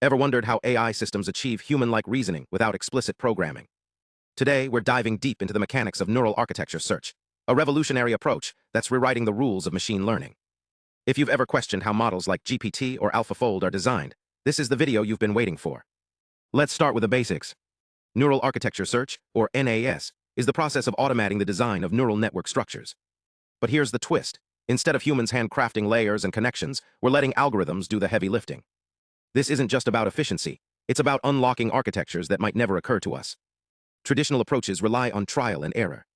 Ever wondered how AI systems achieve human-like reasoning without explicit programming? Today, we're diving deep into the mechanics of neural architecture search, a revolutionary approach that's rewriting the rules of machine learning. If you've ever questioned how models like GPT or AlphaFold are designed, this is the video you've been waiting for. Let's start with the basics. Neural architecture search, or NAS, is the process of automating the design of neural network structures. But here's the twist. Instead of humans handcrafting layers and connections, we're letting algorithms do the heavy lifting. This isn't just about efficiency, it's about unlocking architectures that might never occur to us. Traditional approaches rely on trial and error.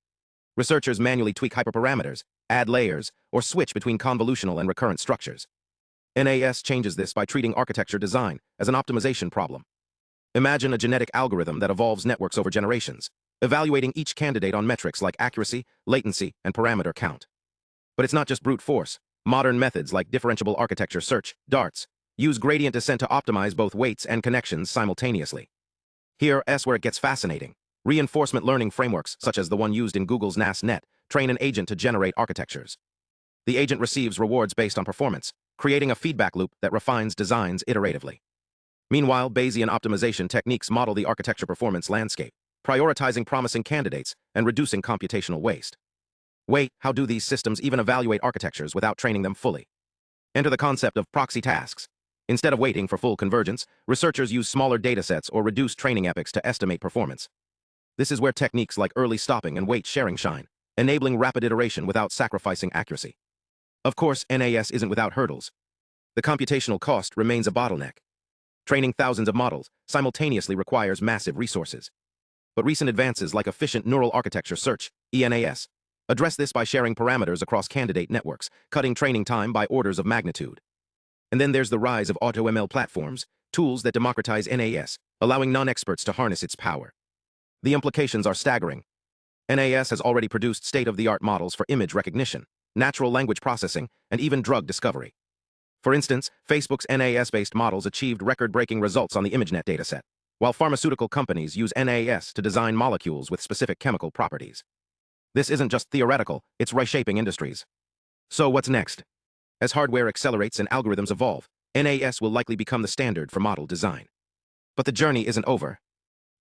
Researchers manually tweak hyperparameters, add layers, or switch between convolutional and recurrent structures. NAS changes this by treating architecture design as an optimization problem. Imagine a genetic algorithm that evolves networks over generations, evaluating each candidate on metrics like accuracy, latency, and parameter count. But it's not just brute force. Modern methods like differentiable architecture search, DARTs, use gradient descent to optimize both weights and connections simultaneously. Here's where it gets fascinating. Reinforcement learning frameworks, such as the one used in Google's NASNet, train an agent to generate architectures. The agent receives rewards based on performance, creating a feedback loop that refines designs iteratively. Meanwhile, Bayesian optimization techniques model the architecture performance landscape, prioritizing promising candidates and reducing computational waste. Wait, how do these systems even evaluate architectures without training them fully? Enter the concept of proxy tasks. Instead of waiting for full convergence, researchers use smaller datasets or reduced training epochs to estimate performance. This is where techniques like early stopping and weight sharing shine, enabling rapid iteration without sacrificing accuracy. Of course, NAS isn't without hurdles. The computational cost remains a bottleneck. Training thousands of models simultaneously requires massive resources. But recent advances like efficient neural architecture search, ENAS, address this by sharing parameters across candidate networks, cutting training time by orders of magnitude. And then there's the rise of AutoML platforms, tools that democratize NAS, allowing non-experts to harness its power. The implications are staggering. NAS has already produced state-of-the-art models for image recognition, natural language processing, and even drug discovery. For instance, Facebook's NAS-based models achieved record-breaking results on the ImageNet dataset, while pharmaceutical companies use NAS to design molecules with specific chemical properties. This isn't just theoretical, it's reshaping industries. So what's next? As hardware accelerates and algorithms evolve, NAS will likely become the standard for model design. But the journey isn't over.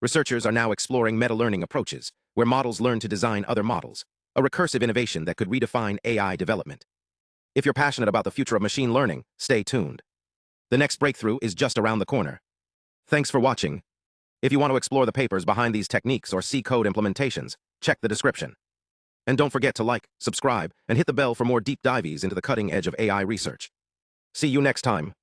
Researchers are now exploring meta-learning approaches, where models learn to design other models, a recursive innovation that could redefine AI development. If you're passionate about the future of machine learning, stay tuned. The next breakthrough is just around the corner. Thanks for watching. If you want to explore the papers behind these techniques or see code implementations, check the description. And don't forget to like, subscribe, and hit the bell for more deep dives into the cutting edge of AI research. See you next time.